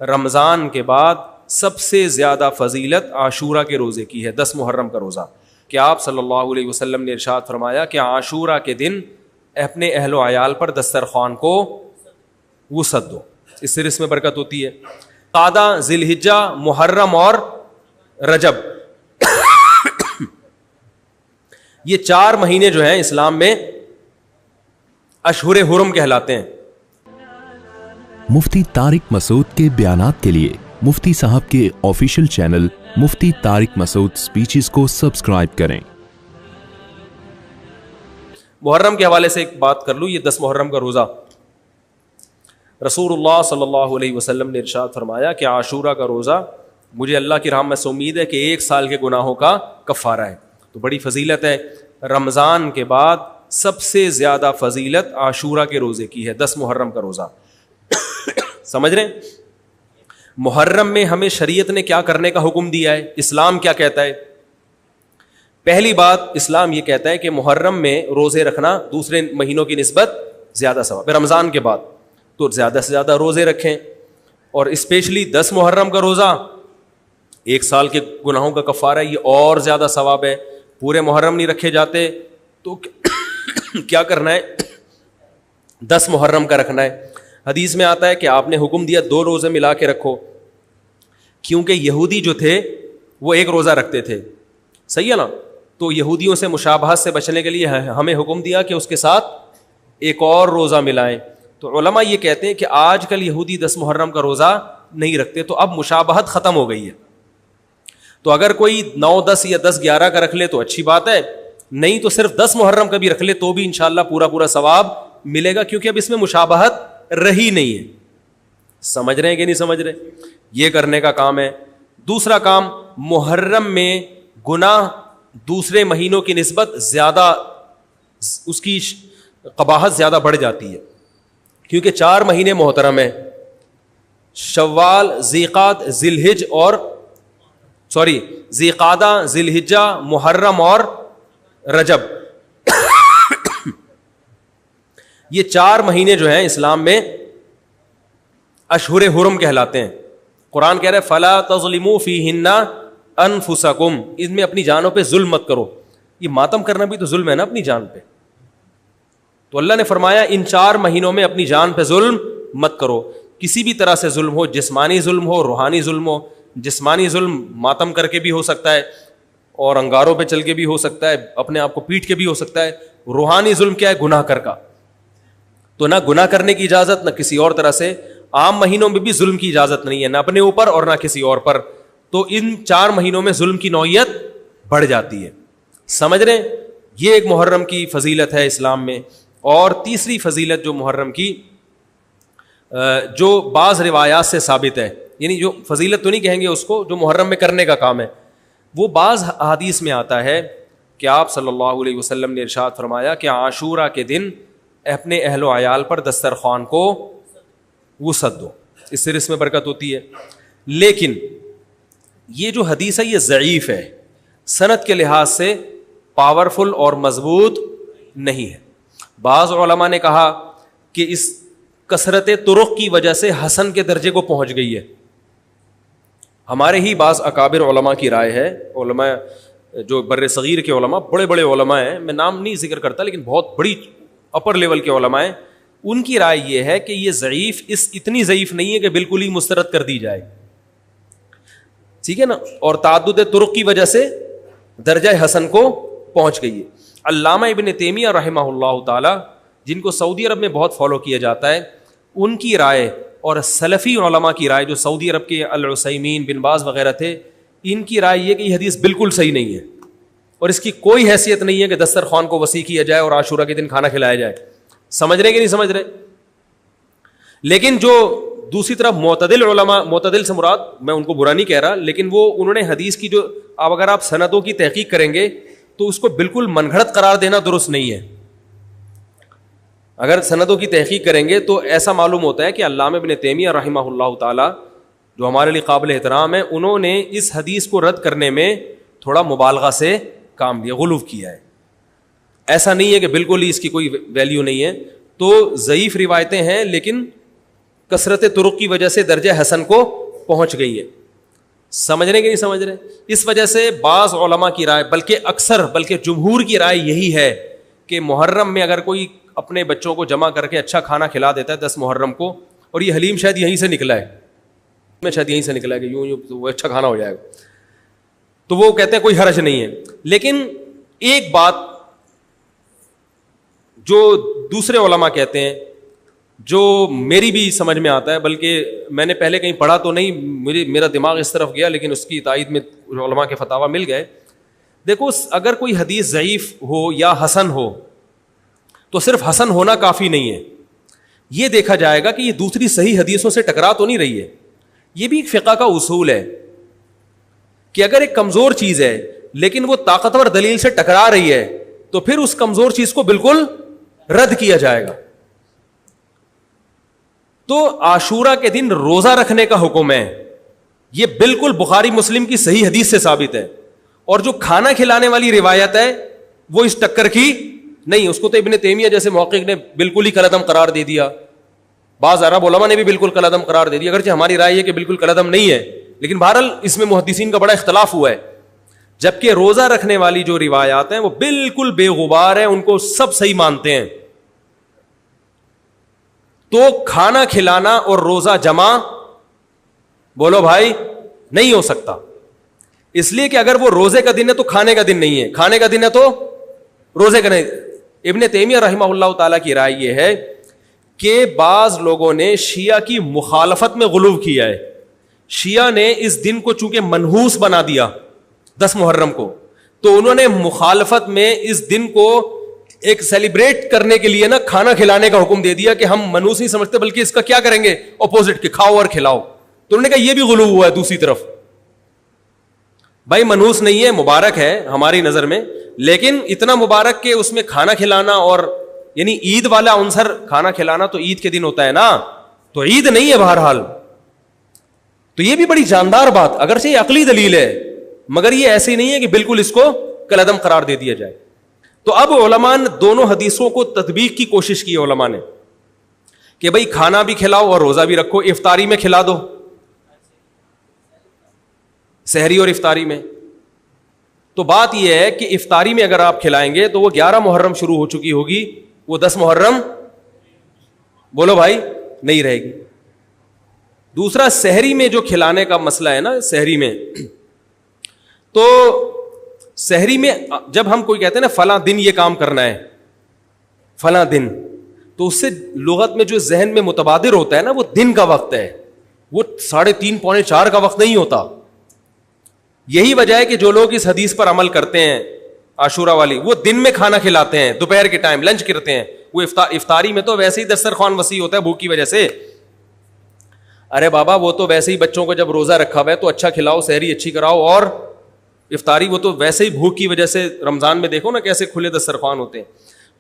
رمضان کے بعد سب سے زیادہ فضیلت عاشورہ کے روزے کی ہے, 10 محرم کا روزہ. کہ آپ صلی اللہ علیہ وسلم نے ارشاد فرمایا کہ عاشورہ کے دن اپنے اہل و عیال پر دسترخوان کو وسعت دو, اس سے اس میں برکت ہوتی ہے. قعدہ, ذی الحجہ, محرم اور رجب, یہ 4 مہینے جو ہیں اسلام میں اشہر حرم کہلاتے ہیں. مفتی طارق مسعود کے بیانات کے لیے مفتی صاحب کے آفیشیل چینل مفتی طارق مسعود سپیچز کو سبسکرائب کریں. محرم کے حوالے سے ایک بات کر لوں, یہ 10 محرم کا روزہ رسول اللہ صلی اللہ علیہ وسلم نے ارشاد فرمایا کہ عاشورہ کا روزہ مجھے اللہ کی رحمت سے امید ہے کہ 1 سال کے گناہوں کا کفارہ ہے. تو بڑی فضیلت ہے. رمضان کے بعد سب سے زیادہ فضیلت عاشورہ کے روزے کی ہے, 10 محرم کا روزہ. سمجھ رہے ہیں محرم میں ہمیں شریعت نے کیا کرنے کا حکم دیا ہے, اسلام کیا کہتا ہے؟ پہلی بات, اسلام یہ کہتا ہے کہ محرم میں روزے رکھنا دوسرے مہینوں کی نسبت زیادہ ثواب ہے. رمضان کے بعد تو زیادہ سے زیادہ روزے رکھیں, اور اسپیشلی 10 محرم کا روزہ 1 سال کے گناہوں کا کفارہ ہے, یہ اور زیادہ ثواب ہے. پورے محرم نہیں رکھے جاتے تو کیا کرنا ہے, 10 محرم کا رکھنا ہے. حدیث میں آتا ہے کہ آپ نے حکم دیا 2 روزے ملا کے رکھو, کیونکہ یہودی جو تھے وہ 1 روزہ رکھتے تھے, صحیح ہے نا. تو یہودیوں سے مشابہت سے بچنے کے لیے ہمیں حکم دیا کہ اس کے ساتھ 1 اور روزہ ملائیں. تو علماء یہ کہتے ہیں کہ آج کل یہودی 10 محرم کا روزہ نہیں رکھتے, تو اب مشابہت ختم ہو گئی ہے. تو اگر کوئی 9, 10 یا 10, 11 کا رکھ لے تو اچھی بات ہے, نہیں تو صرف 10 محرم کا بھی رکھ لے تو بھی انشاءاللہ پورا ثواب ملے گا, کیونکہ اب اس میں مشابہت رہی نہیں ہے. سمجھ رہے ہیں کہ نہیں سمجھ رہے؟ یہ کرنے کا کام ہے. دوسرا کام, محرم میں گناہ دوسرے مہینوں کی نسبت زیادہ, اس کی قباحت زیادہ بڑھ جاتی ہے, کیونکہ 4 مہینے محترم ہیں, شوال, ذیقعدہ, ذیقعدہ, ذی الحجہ, محرم اور رجب. یہ 4 مہینے جو ہیں اسلام میں اشہر حرم کہلاتے ہیں. قرآن کہہ رہا ہے فلا تظلموا فیہن انفسکم, ان میں اپنی جانوں پہ ظلم مت کرو. یہ ماتم کرنا بھی تو ظلم ہے نا اپنی جان پہ. تو اللہ نے فرمایا ان 4 مہینوں میں اپنی جان پہ ظلم مت کرو. کسی بھی طرح سے ظلم ہو, جسمانی ظلم ہو, روحانی ظلم ہو. جسمانی ظلم ماتم کر کے بھی ہو سکتا ہے, اور انگاروں پہ چل کے بھی ہو سکتا ہے, اپنے آپ کو پیٹ کے بھی ہو سکتا ہے. روحانی ظلم کیا ہے؟ گناہ کر کا. تو نہ گناہ کرنے کی اجازت, نہ کسی اور طرح سے. عام مہینوں میں بھی ظلم کی اجازت نہیں ہے, نہ اپنے اوپر اور نہ کسی اور پر. تو ان 4 مہینوں میں ظلم کی نوعیت بڑھ جاتی ہے. سمجھ رہے ہیں؟ یہ ایک محرم کی فضیلت ہے اسلام میں. اور تیسری فضیلت جو محرم کی, جو بعض روایات سے ثابت ہے, یعنی جو فضیلت تو نہیں کہیں گے اس کو, جو محرم میں کرنے کا کام ہے, وہ بعض احادیث میں آتا ہے کہ آپ صلی اللہ علیہ وسلم نے ارشاد فرمایا کہ عاشورہ کے دن اپنے اہل و عیال پر دسترخوان کو وسعت دو, اس سے اس میں برکت ہوتی ہے. لیکن یہ جو حدیث ہے یہ ضعیف ہے, سند کے لحاظ سے پاورفل اور مضبوط نہیں ہے. بعض علماء نے کہا کہ اس کثرت طرق کی وجہ سے حسن کے درجے کو پہنچ گئی ہے. ہمارے ہی بعض اکابر علماء کی رائے ہے, علماء جو بر صغیر کے علماء, بڑے بڑے علماء ہیں, میں نام نہیں ذکر کرتا لیکن بہت بڑی اپر لیول کے علماء ہیں, ان کی رائے یہ ہے کہ یہ ضعیف, اتنی ضعیف نہیں ہے کہ بالکل ہی مسترد کر دی جائے, ٹھیک ہے نا, اور تعدد طرق کی وجہ سے درجہ حسن کو پہنچ گئی ہے. علامہ ابن تیمیہ رحمہ اللہ تعالی, جن کو سعودی عرب میں بہت فالو کیا جاتا ہے, ان کی رائے اور سلفی علماء کی رائے, جو سعودی عرب کے العثیمین, بن باز وغیرہ تھے, ان کی رائے یہ کہ یہ حدیث بالکل صحیح نہیں ہے, اور اس کی کوئی حیثیت نہیں ہے کہ دسترخوان کو وسیع کیا جائے اور عاشورہ کے دن کھانا کھلایا جائے. سمجھ رہے کہ نہیں سمجھ رہے؟ لیکن جو دوسری طرف معتدل علماء, معتدل سے مراد میں ان کو برا نہیں کہہ رہا, لیکن وہ انہوں نے حدیث کی جو, اب اگر آپ سندوں کی تحقیق کریں گے تو اس کو بالکل من گھڑت قرار دینا درست نہیں ہے. اگر سندوں کی تحقیق کریں گے تو ایسا معلوم ہوتا ہے کہ علامہ ابن تیمیہ رحمہ اللہ تعالی, جو ہمارے لیے قابل احترام ہے, انہوں نے اس حدیث کو رد کرنے میں تھوڑا مبالغہ سے کام لیا, غلو کیا ہے. ایسا نہیں ہے کہ بالکل ہی اس کی کوئی ویلیو نہیں ہے. تو ضعیف روایتیں ہیں لیکن کثرت طرق کی وجہ سے درجہ حسن کو پہنچ گئی ہے. سمجھ رہے کہ نہیں سمجھ رہے؟ اس وجہ سے بعض علماء کی رائے بلکہ جمہور کی رائے یہی ہے کہ محرم میں اگر کوئی اپنے بچوں کو جمع کر کے اچھا کھانا کھلا دیتا ہے 10 محرم کو, اور یہ حلیم شاید یہیں سے نکلا ہے, شاید یہیں سے نکلا ہے کہ یوں وہ اچھا کھانا ہو جائے گا, تو وہ کہتے ہیں کوئی حرج نہیں ہے. لیکن ایک بات جو دوسرے علماء کہتے ہیں, جو میری بھی سمجھ میں آتا ہے, بلکہ میں نے پہلے کہیں پڑھا تو نہیں, میرا دماغ اس طرف گیا, لیکن اس کی تائید میں علماء کے فتاوی مل گئے. دیکھو, اگر کوئی حدیث ضعیف ہو یا حسن ہو تو صرف حسن ہونا کافی نہیں ہے, یہ دیکھا جائے گا کہ یہ دوسری صحیح حدیثوں سے ٹکرا تو نہیں رہی ہے. یہ بھی ایک فقہ کا اصول ہے کہ اگر ایک کمزور چیز ہے لیکن وہ طاقتور دلیل سے ٹکرا رہی ہے تو پھر اس کمزور چیز کو بالکل رد کیا جائے گا. تو عاشورہ کے دن روزہ رکھنے کا حکم ہے, یہ بالکل بخاری مسلم کی صحیح حدیث سے ثابت ہے. اور جو کھانا کھلانے والی روایت ہے وہ اس ٹکر کی نہیں, اس کو تو ابن تیمیہ جیسے محقق نے بالکل ہی کالعدم قرار دے دیا, بعض عرب علماء نے بھی بالکل کالعدم قرار دے دیا, اگرچہ ہماری رائے ہے کہ بالکل کالعدم نہیں ہے, لیکن بہرحال اس میں محدثین کا بڑا اختلاف ہوا ہے. جبکہ روزہ رکھنے والی جو روایات ہیں وہ بالکل بے غبار ہیں, ان کو سب صحیح مانتے ہیں. تو کھانا کھلانا اور روزہ جمع بولو بھائی نہیں ہو سکتا, اس لیے کہ اگر وہ روزے کا دن ہے تو کھانے کا دن نہیں ہے, کھانے کا دن ہے تو روزے کا نہیں. ابن تیمیہ رحمہ اللہ تعالیٰ کی رائے یہ ہے کہ بعض لوگوں نے شیعہ کی مخالفت میں غلو کیا ہے. شیعہ نے اس دن کو چونکہ منحوس بنا دیا 10 محرم کو, تو انہوں نے مخالفت میں اس دن کو ایک سیلیبریٹ کرنے کے لیے نا کھانا کھلانے کا حکم دے دیا کہ ہم منحوس نہیں سمجھتے بلکہ اس کا کیا کریں گے, اپوزٹ کے کھاؤ اور کھلاؤ. تو انہوں نے کہا یہ بھی غلو ہوا ہے دوسری طرف. بھائی منحوس نہیں ہے, مبارک ہے ہماری نظر میں, لیکن اتنا مبارک کہ اس میں کھانا کھلانا اور یعنی عید والا عنصر کھانا کھلانا تو عید کے دن ہوتا ہے نا, تو عید نہیں ہے بہرحال. تو یہ بھی بڑی جاندار بات, اگرچہ یہ عقلی دلیل ہے مگر یہ ایسے ہی نہیں ہے کہ بالکل اس کو کالعدم قرار دے دیا جائے. تو اب علماء نے دونوں حدیثوں کو تطبیق کی کوشش کی علماء نے کہ بھئی کھانا بھی کھلاؤ اور روزہ بھی رکھو, افطاری میں کھلا دو, سحری اور افطاری میں. تو بات یہ ہے کہ افطاری میں اگر آپ کھلائیں گے تو وہ 11 محرم شروع ہو چکی ہوگی, وہ 10 محرم بولو بھائی نہیں رہے گی. دوسرا سحری میں جو کھلانے کا مسئلہ ہے نا, سحری میں تو سحری میں جب ہم کوئی کہتے ہیں نا فلاں دن یہ کام کرنا ہے فلاں دن, تو اس سے لغت میں جو ذہن میں متبادر ہوتا ہے نا وہ دن کا وقت ہے, وہ 3:30 پونے 4 کا وقت نہیں ہوتا. یہی وجہ ہے کہ جو لوگ اس حدیث پر عمل کرتے ہیں عاشورہ والی, وہ دن میں کھانا کھلاتے ہیں, دوپہر کے ٹائم لنچ کرتے ہیں. وہ افطاری میں تو ویسے ہی دسترخوان وسیع ہوتا ہے بھوک کی وجہ سے. ارے بابا وہ تو ویسے ہی بچوں کو جب روزہ رکھا ہوا ہے تو اچھا کھلاؤ, سحری اچھی کراؤ, اور افطاری وہ تو ویسے ہی بھوک کی وجہ سے رمضان میں دیکھو نا کیسے کھلے دسترخوان ہوتے ہیں.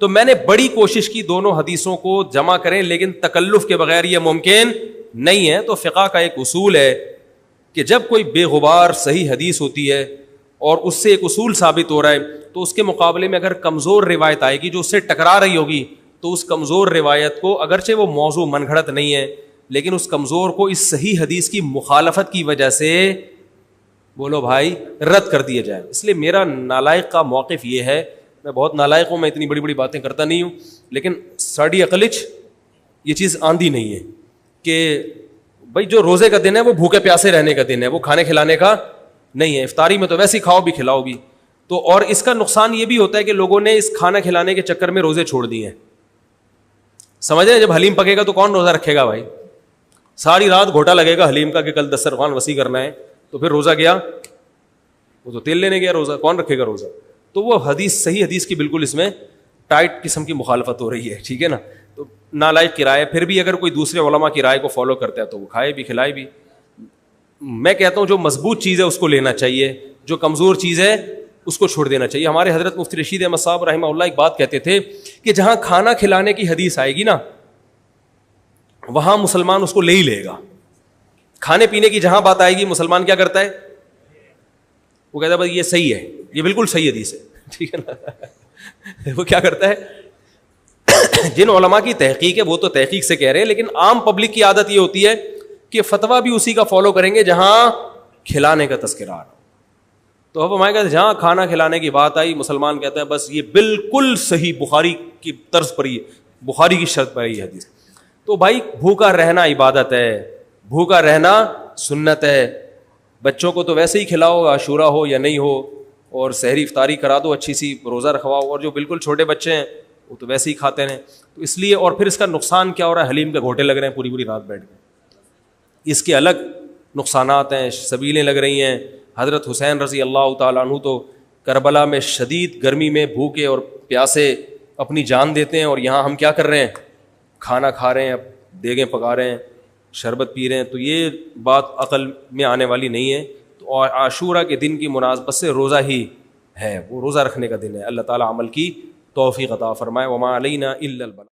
تو میں نے بڑی کوشش کی دونوں حدیثوں کو جمع کریں, لیکن تکلف کے بغیر یہ ممکن نہیں ہے. تو فقہ کا ایک اصول ہے کہ جب کوئی بے غبار صحیح حدیث ہوتی ہے اور اس سے ایک اصول ثابت ہو رہا ہے, تو اس کے مقابلے میں اگر کمزور روایت آئے گی جو اس سے ٹکرا رہی ہوگی, تو اس کمزور روایت کو اگرچہ وہ موضوع من گھڑت نہیں ہے لیکن اس کمزور کو اس صحیح حدیث کی مخالفت کی وجہ سے بولو بھائی رد کر دیا جائے. اس لیے میرا نالائق کا موقف یہ ہے, میں بہت نالائق ہوں, میں اتنی بڑی بڑی باتیں کرتا نہیں ہوں, لیکن ساڑی عقلچ یہ چیز آندھی نہیں ہے کہ بھائی جو روزے کا دن ہے وہ بھوکے پیاسے رہنے کا دن ہے, وہ کھانے کھلانے کا نہیں ہے. افطاری میں تو ویسے ہی کھاؤ بھی کھلاؤ بھی. تو اور اس کا نقصان یہ بھی ہوتا ہے کہ لوگوں نے اس کھانا کھلانے کے چکر میں روزے چھوڑ دیے ہیں. سمجھ رہے, جب حلیم پکے گا تو کون روزہ رکھے گا بھائی, ساری رات گھوٹا لگے گا حلیم کا کہ کل دسترخوان وسیع کرنا ہے, تو پھر روزہ گیا, وہ تو تیل لینے گیا, روزہ کون رکھے گا روزہ. تو وہ حدیث صحیح حدیث کی بالکل اس میں ٹائٹ قسم کی مخالفت ہو رہی ہے, ٹھیک ہے نا. تو نالائق کی رائے, پھر بھی اگر کوئی دوسرے علماء کی رائے کو فالو کرتا ہے تو وہ کھائے بھی کھلائے بھی. میں کہتا ہوں جو مضبوط چیز ہے اس کو لینا چاہیے, جو کمزور چیز ہے اس کو چھوڑ دینا چاہیے. ہمارے حضرت مفتی رشید احمد صاحب رحمہ اللہ ایک بات کہتے تھے کہ جہاں کھانا کھلانے کی حدیث آئے گی نا وہاں مسلمان اس کو لے ہی لے گا. کھانے پینے کی جہاں بات آئے گی مسلمان کیا کرتا ہے, وہ کہتا ہے بھائی یہ صحیح ہے, یہ بالکل صحیح حدیث ہے, ٹھیک ہے نا. وہ کیا کرتا ہے جن علماء کی تحقیق ہے وہ تو تحقیق سے کہہ رہے ہیں, لیکن عام پبلک کی عادت یہ ہوتی ہے کہ فتویٰ بھی اسی کا فالو کریں گے جہاں کھلانے کا تذکرہ آ رہا. تو اب ہمارے کہتے ہیں جہاں کھانا کھلانے کی بات آئی, مسلمان کہتے ہیں بس یہ بالکل صحیح بخاری کی طرز پر ہی, بخاری کی شرط پر ہی حدیث. تو بھائی بھوکا رہنا عبادت ہے, بھوکا رہنا سنت ہے. بچوں کو تو ویسے ہی کھلاؤ, عاشورہ ہو یا نہیں ہو, اور سحری افطاری کرا دو, اچھی سی روزہ رکھواؤ. اور جو بالکل چھوٹے بچے ہیں وہ تو ویسے ہی کھاتے ہیں. تو اس لیے, اور پھر اس کا نقصان کیا ہو رہا ہے, حلیم کے گھوٹے لگ رہے ہیں پوری پوری رات بیٹھ کے, اس کے الگ نقصانات ہیں, سبیلیں لگ رہی ہیں. حضرت حسین رضی اللہ تعالیٰ عنہ تو کربلا میں شدید گرمی میں بھوکے اور پیاسے اپنی جان دیتے ہیں, اور یہاں ہم کیا کر رہے ہیں, کھانا کھا رہے ہیں, دیگیں پکا رہے ہیں, شربت پی رہے ہیں. تو یہ بات عقل میں آنے والی نہیں ہے. تو عاشورہ کے دن کی مناسبت سے روزہ ہی ہے, وہ روزہ رکھنے کا دن ہے. اللہ تعالیٰ عمل کی توفیق عطا فرمائے. وما علینا الا البلاغ.